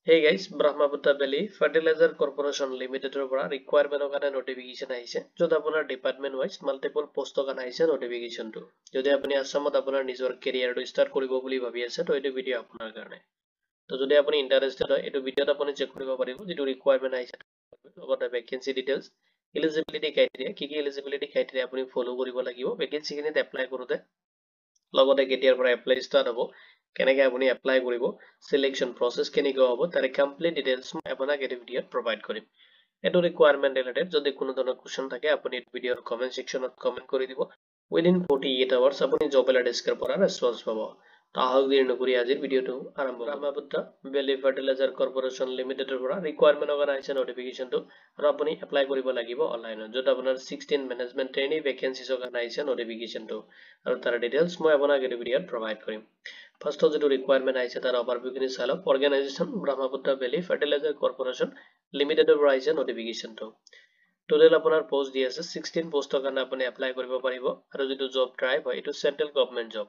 Hey guys, Brahmaputra Valley Fertilizer Corporation Limited requirement of notification আহিছে যত আপোনাৰ department wise multiple post কান আহিছে নোটিফিকেশনটো যদি আপুনি আসামত আপোনাৰ নিজৰ কেৰিয়াৰটো ষ্টাৰ্ট কৰিব বুলি ভাবি আছে তো এইটো ভিডিও আপোনাৰ কাৰণে তো যদি আপুনি ইন্টাৰেস্টেড হয় এইটো ভিডিওত আপুনি চেক কৰিব পাৰিব যেটো ৰিকুৱাৰমেন্ট আহিছে লগতে ভ্যাকেন্সি ডিটেইলছ এলিজিবিলিটি ক্ৰাইটেৰিয়া কি এলিজিবিলিটি ক্ৰাইটেৰিয়া আপুনি ফলো কৰিব লাগিব ভ্যাকেন্সি খিনিত এপ্লাই কৰোতে লগতে কেতিয়াৰ পৰা এপ্লাই ষ্টাৰ্ট হ'ব কেনেকৈ আপুনি এপ্লাই কৰিব সিলেকশন প্ৰসেস কেনেকৈ হ'ব তাৰে কমপ্লিট ডিটেইলছ মই আপোনাক এই ভিডিওত প্ৰভাইড কৰিম এটো ৰিকুৱাৰমেন্ট ৰিলেটেড যদি কোনো ধৰণৰ কোৱেশ্চন থাকে আপুনি এই ভিডিওৰ কমেন্ট সেকশনত কমেন্ট কৰি দিব উইদিন 48 আৱাৰ্ছ আপুনি জব এলাৰ্টৰ পৰা ৰেসপন্স পাব তাহক দেৰি নকৰি আজিৰ ভিডিওটো আৰম্ভ ব্ৰহ্মপুত্ৰ ভেলি ফাৰ্টিলাইজাৰ কৰ্পোৰেচন লিমিটেডৰ পৰা ৰিকুৱাৰমেন্ট অৰ্গানাইজেশ্যন নোটিফিকেশনটো আৰু আপুনি এপ্লাই কৰিব লাগিব অনলাইনত যত আপোনাৰ 16 মেনেজমেন্ট ট্ৰেইনি ভ্যাকেন্সিজ অৰ্গানাইজেশ্যন নোটিফিকেশনটো আৰু তাৰ ডিটেইলছ মই আপোনাক এই ভিডিওত প্ৰভাইড কৰিম ফাৰ্স্ট যেটো ৰিকুৱাৰমেন্ট আহিছে তাৰ অভাৰভিউখিনি চাই লওক organisation Brahmaputra valley fertiliser corporation লিমিটেডৰ পৰা আহিছে নোটিফিকেশনটো টোটাল আপোনাৰ পোষ্ট দি আছে 16 পোষ্টৰ কাৰণে আপুনি এপ্লাই কৰিব পাৰিব আৰু যেটো জব ড্ৰাইভ হয় এটো সেন্ট্ৰেল গভৰ্নমেন্ট জব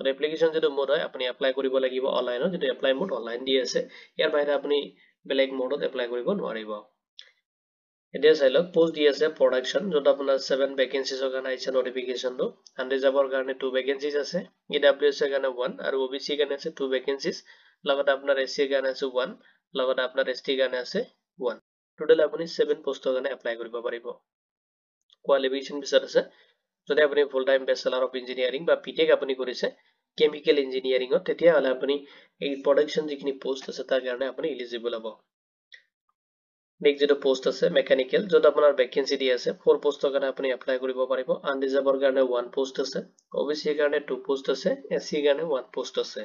আৰু এপ্লিকেশন যেটো মোড হয় আপুনি এপ্লাই কৰিব লাগিব অনলাইনত যেটো এপ্লাই মোড অনলাইন দি আছে ইয়াৰ বাহিৰে আপুনি বেলেগ মোডত এপ্লাই কৰিব নোৱাৰিব এতিয়া চাই লওক পোষ্ট দি আছে প্ৰডাকশন যত আপোনাৰ 7 ভ্যাকেন্সিজ অৰ্গানাইজেশ্যন নোটিফিকেশনটো আনৰিজাৰ্ভৰ কাৰণে 2 ভ্যাকেন্সিজ আছে ইডব্লিউএছ এৰ কাৰণে 1 আৰু ওবিসি কাৰণে আছে 2 ভ্যাকেন্সিজ লগতে আপোনাৰ এসসি কাৰণে আছে 1 লগতে আপোনাৰ এসটি কাৰণে আছে 1 টোটাল আপুনি 7 পোষ্টৰ কাৰণে এপ্লাই কৰিব পাৰিব কোৱালিফিকেশন বিচাৰ আছে যদি আপুনি ফুল টাইম ব্যাচেলাৰ অফ ইঞ্জিনিয়াৰিং বা বিটেক আপুনি কৰিছে কেমিক্যাল ইঞ্জিনিয়াৰিংত তেতিয়া হলে আপুনি এই প্ৰডাকশন যিখিনি পোষ্ট আছে তাৰ কাৰণে আপুনি এলিজিবল হ'ব নেক্সট যেটো পোষ্ট আছে মেকানিক্যাল যত আপোনাৰ ভ্যাকেন্সি দি আছে 4 পোষ্টৰ কাৰণে আপুনি এপ্লাই কৰিব পাৰিব আনৰিজাৰ্ভৰ কাৰণে 1 পোষ্ট আছে ওবিসি এৰ কাৰণে 2 পোষ্ট আছে এসসি এৰ কাৰণে 1 পোষ্ট আছে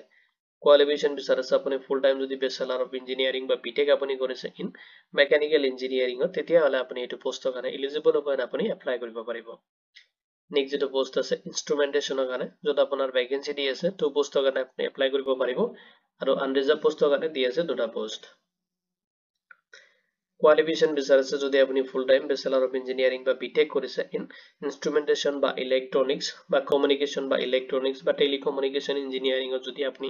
কোৱালিফিকেশন বিচাৰ আছে আপুনি ফুল টাইম যদি ব্যাচেলাৰ অফ ইঞ্জিনিয়াৰিং বা বিটেক আপুনি কৰিছে ইন মেকানিক্যাল ইঞ্জিনিয়াৰিংত তেতিয়া হলে আপুনি এটো পোষ্টৰ কাৰণে এলিজিবল হ'ব আৰু আপুনি এপ্লাই কৰিব পাৰিব নেক্সট যেটো পোষ্ট আছে ইনস্ট্ৰুমেন্টেশনৰ কাৰণে যত আপোনাৰ ভ্যাকেন্সি দি আছে 2 পোষ্টৰ কাৰণে আপুনি এপ্লাই কৰিব পাৰিব আৰু আনৰিজাৰ্ভ পোষ্টৰ কাৰণে দি আছে 2টা পোষ্ট কোৱালিফিকেশন বিচাৰ আছে যদি আপুনি ফুল টাইম ব্যাচেলাৰ অফ ইঞ্জিনিয়াৰিং বা বিটেক কৰিছে ইন ইনস্ট্ৰুমেন্টেশন বা ইলেক্ট্ৰনিক্স বা কমিউনিকেশন বা ইলেক্ট্ৰনিক্স বা টেলিকমিউনিকেশন ইঞ্জিনিয়াৰিংত যদি আপুনি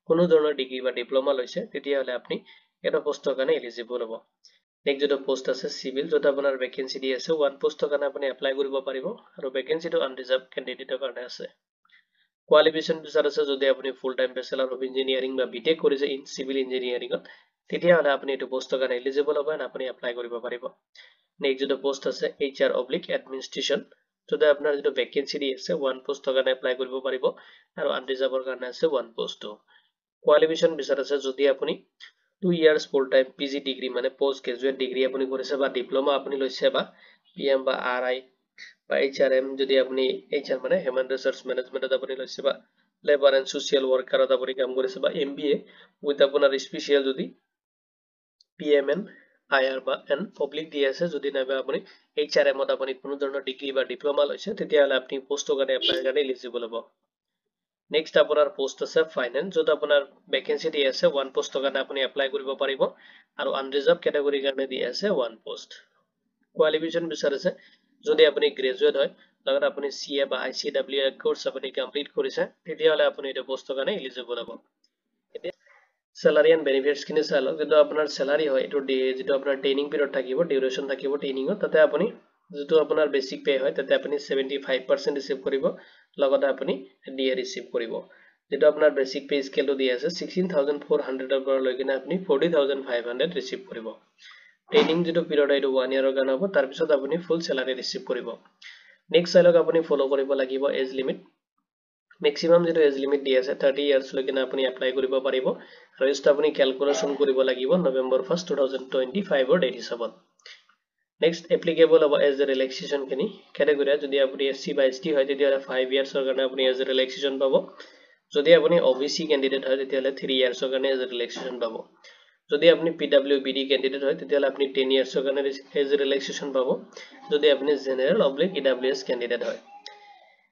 কোনো ধৰণৰ ডিগ্ৰী বা ডিপ্লোমা লৈছে তেতিয়া হলে আপুনি এটা পোষ্টৰ কাৰণে এলিজিবল হ'ব নেক্সট যেটো পোষ্ট আছে সিভিল যত আপোনাৰ ভ্যাকেন্সি দি আছে 1 পোষ্টৰ কাৰণে আপুনি এপ্লাই কৰিব পাৰিব আৰু ভ্যাকেন্সিটো আনৰিজাৰ্ভ ক্যান্ডিডেটৰ কাৰণে আছে কোৱালিফিকেশন বিচাৰ আছে যদি আপুনি ফুল টাইম ব্যাচেলাৰ অফ ইঞ্জিনিয়াৰিং বা বিটেক কৰিছে ইন সিভিল ইঞ্জিনিয়াৰিংত তেতিয়া হলে আপুনি এটো পোষ্টৰ কাৰণে এলিজিবল হ'ব আৰু আপুনি এপ্লাই কৰিব পাৰিব নেক্সট যেটো পোষ্ট আছে HR/এডমিনিষ্ট্ৰেচন যত আপোনাৰ যেটো ভ্যাকেন্সি দি আছে 1 পোষ্টৰ কাৰণে এপ্লাই কৰিব পাৰিব আৰু আনৰিজাৰ্ভৰ কাৰণে আছে 1 পোষ্ট কোৱালিফিকেশন বিচাৰ আছে যদি আপুনি 2 years full time PG degree মানে পোষ্ট গ্ৰেজুৱেট ডিগ্ৰী আপুনি কৰিছে বা ডিপ্লোমা আপুনি লৈছে বা পিএম বা আৰআই বা এইচআৰএম যদি আপুনি এইচআৰ মানে হিউম্যান ৰিসোৰ্স ম্যানেজমেন্টত আপুনি লৈছে বা লেবাৰ এন্ড সোশ্যাল ওয়াৰ্কাৰত আপুনি কাম কৰিছে বা এমবিএ উইথ আপোনাৰ স্পেশাল যদি পিএমএন আইআর বা এন পাবলিক দি আছে যদি নাইবা আপুনি এইচআরএমত আপুনি কোনো ধৰণৰ ডিগ্ৰী বা ডিপ্লোমা লৈছে তেতিয়া হলে আপুনি পোষ্টৰ কাৰণে এপ্লাই কাৰণে এলিজিবল হ'ব নেক্সট আপোনাৰ পোষ্ট আছে ফাইনান্স যত আপোনাৰ ভ্যাকেন্সি দি আছে 1 পোষ্টৰ কাৰণে আপুনি এপ্লাই কৰিব পাৰিব আৰু আনৰিজাৰ্ভ ক্যাটাগৰীৰ কাৰণে দি আছে 1 পোষ্ট কোৱালিফিকেশন বিচাৰ আছে যদি আপুনি গ্ৰেজুৱেট হয় লগতে আপুনি সিএ বা আইসিডব্লিউ কোৰ্স আপুনি কমপ্লিট কৰিছে তেতিয়া হলে আপুনি এটা পোষ্টৰ কাৰণে এলিজিবল হ'ব এতিয়া স্যালাৰি এন্ড বেনিফিটস খিনি চাই লওক যেটো আপোনাৰ স্যালাৰি হয় এটো যেটো আপোনাৰ ট্ৰেইনিং পিৰিয়ড থাকিব ডিউৰেচন থাকিব ট্ৰেইনিংত তাতে আপুনি যেটো আপোনাৰ বেসিক পে হয় তাতে আপুনি 75% ৰিসিভ কৰিব লগতে আপুনি ডিএ ৰিসিভ কৰিব যেটো আপোনাৰ বেসিক পে স্কেলটো দি আছে 16400 ৰ পৰা লৈ কিনে আপুনি 40500 ৰিসিভ কৰিব ট্ৰেইনিং যেটো পিৰিয়ড এটো 1 ইয়াৰৰ কাৰণে হ'ব তাৰ পিছত আপুনি ফুল স্যালাৰি ৰিসিভ কৰিব নেক্সট চাইলক আপুনি ফলো কৰিব লাগিব এজ লিমিট ম্যাক্সিমাম যেটো এজ লিমিট দি আছে 30 ইয়ার্স লৈকে আপুনি এপ্লাই কৰিব পাৰিব আৰু এষ্ট আপুনি ক্যালকুলেশন কৰিব লাগিব নৱেম্বৰ 1 2025 ৰ ডেট হিচাপত নেক্সট এপ্লিকেবল হ'ব এজ ৰিলেক্সেশন খিনি ক্যাটাগৰী যদি আপুনি এসসি বা এসটি হয় তেতিয়া 5 ইয়াৰ্সৰ কাৰণে আপুনি এজ ৰিলেক্সেশন পাব যদি আপুনি ওবিসি ক্যান্ডিডেট হয় তেতিয়া 3 ইয়াৰ্সৰ কাৰণে এজ ৰিলেক্সেশন পাব যদি আপুনি পিডব্লিউবিডি ক্যান্ডিডেট হয় তেতিয়া আপুনি 10 ইয়াৰ্সৰ কাৰণে এজ ৰিলেক্সেশন পাব যদি আপুনি জেনাৰেল/ইডব্লিউএস ক্যান্ডিডেট হয়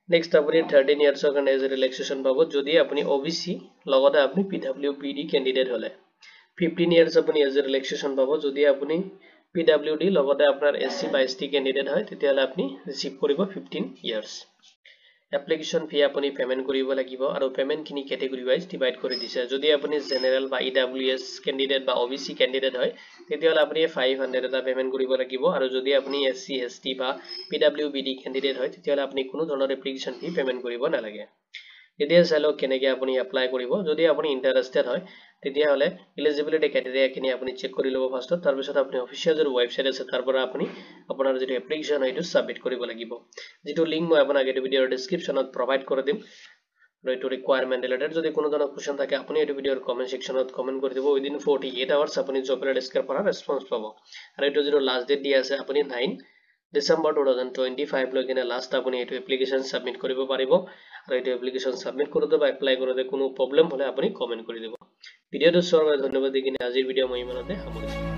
নেক্সট আপুনি 13 ইয়াৰ্সৰ কাৰণে এজ ৰিলেক্সেশন পাব যদি আপুনি ওবিসি লগতে আপুনি পিডব্লিউবিডি ক্যান্ডিডেট হলে 15 ইয়ার্স আপুনি এজ ৰিলেক্সেশন পাব যদি আপুনি পিডব্লিউডি লগতে আপোনাৰ এসসি বা এসটি ক্যান্ডিডেট হয় তেতিয়া হলে আপুনি ৰিসিভ কৰিব 15 ইয়াৰ্স এপ্লিকেশন ফি আপুনি পেমেন্ট কৰিব লাগিব আৰু পেমেন্ট খিনি ক্যাটাগৰি ওয়াইজ ডিভাইড কৰি দিছে যদি আপুনি জেনাৰেল বা ইডব্লিউএস ক্যান্ডিডেট বা ওবিসি ক্যান্ডিডেট হয় তেতিয়াহলে আপুনি 500 এটা পেমেন্ট কৰিব লাগিব আৰু যদি আপুনি এসসি এসটি বা পিডব্লিউবিডি ক্যান্ডিডেট হয় তেতিয়াহলে আপুনি কোনো ধৰণৰ এপ্লিকেশন ফি পেমেন্ট কৰিব নালাগে এতিয়া চালো কেনেকৈ আপুনি এপ্লাই কৰিব যদি আপুনি ইন্টাৰেস্টেড হয় তেতিয়াহলে এলিজিবিলিটি ক্ৰাইটেৰিয়া খিনি আপুনি চেক কৰি লব ফাৰ্ষ্টত তাৰ পিছত আপুনি অফিচিয়েল যে ওয়েবসাইট আছে তাৰ পৰা আপুনি আপোনাৰ যেটো এপ্লিকেশন হয় এটো সাবমিট কৰিব লাগিব যেটো লিংক মই আপোনাক এই ভিডিওৰ ডেসক্ৰিপচনত প্ৰভাইড কৰি দিম আৰু এটো ৰিকোয়াৰমেন্ট ৰিলেটেড যদি কোনো ধৰণৰ কোৱেশ্চন থাকে আপুনি এই ভিডিওৰ কমেন্ট সেকশনত কমেন্ট কৰি দিব উইদিন 48 আৱাৰ্ছ আপুনি জব ডেস্কৰ পৰা ৰেসপন্স পাব আৰু এটো যেটো লাষ্ট ডেট দিয়া আছে আপুনি 9 December 2025 লৈকে লাষ্ট আপুনি এটো এপ্লিকেশন সাবমিট কৰিব পাৰিব আৰু এটো এপ্লিকেশন সাবমিট কৰোতে বা এপ্লাই কৰোতে কোনো প্ৰবলেম হলে আপুনি কমেন্ট কৰি দিব ভিডিওটো চোৱাৰ বাবে ধন্যবাদ দি কিনে আজিৰ ভিডিও মই ইমানতে সামৰিছো